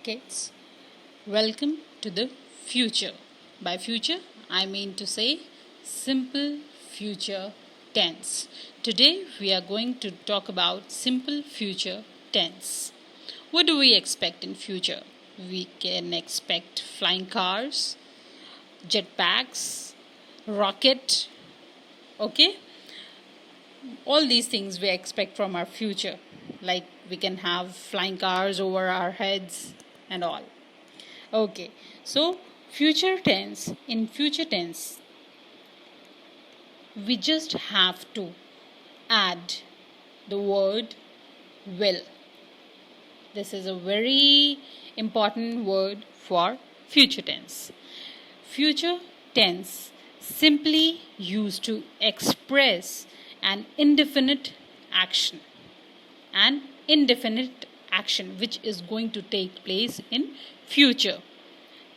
kids. Welcome to the future. By future, I mean to say simple future tense. Today, we are going to talk about simple future tense. What do we expect in future? We can expect flying cars, jetpacks, rocket, okay? All these things we expect from our future, like we can have flying cars over our heads and all. Okay, so in future tense we just have to add the word will. This is a very important word for future tense. Future tense simply used to express an indefinite action which is going to take place in future.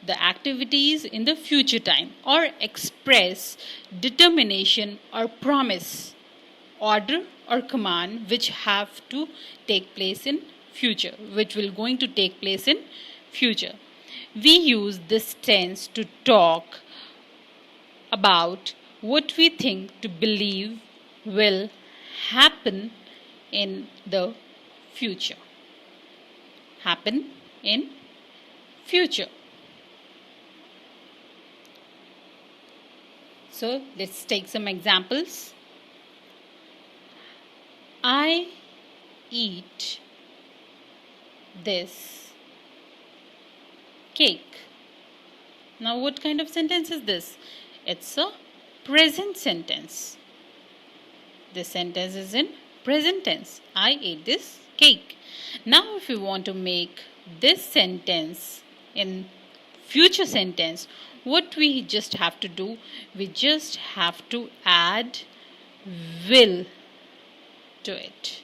The activities in the future time or express determination or promise, order or command which have to take place in future, which will going to take place in future. We use this tense to talk about what we think to believe will happen in the future. Happen in future. So let's take some examples. I eat this cake. Now what kind of sentence is this? It's a present sentence. This sentence is in present tense. I ate this cake. Now if we want to make this sentence in future sentence, what we just have to do, we just have to add will to it.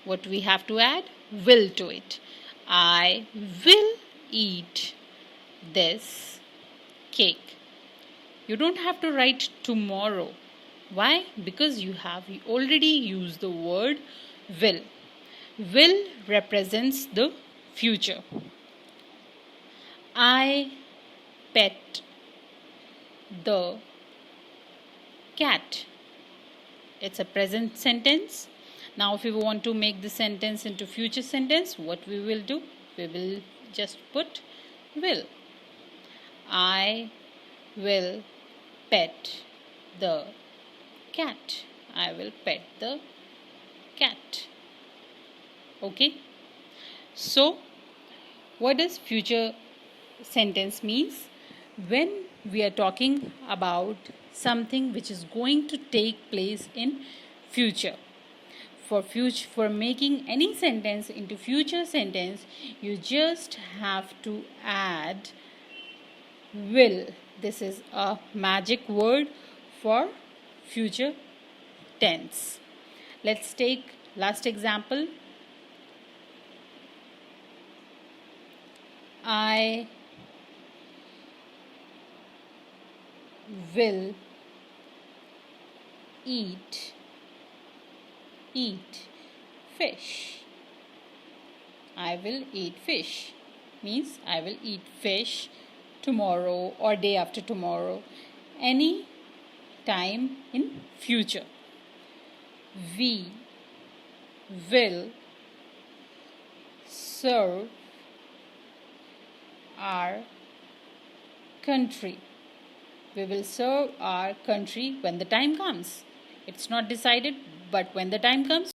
What we have to add? Will to it. I will eat this cake. You don't have to write tomorrow. Why? Because you have already used the word will. Will represents the future. I pet the cat. It's a present sentence. Now if we want to make the sentence into future sentence, what we will do? We will just put will. I will pet the cat. I will pet the cat. Okay. So what does future sentence means? When we are talking about something which is going to take place in future. For making any sentence into future sentence, you just have to add will. This is a magic word for future tense. Let's take last example. I will eat fish. I will eat fish means I will eat fish tomorrow or day after tomorrow, any time in future. We will serve our country. We will serve our country when the time comes. It's not decided, but when the time comes,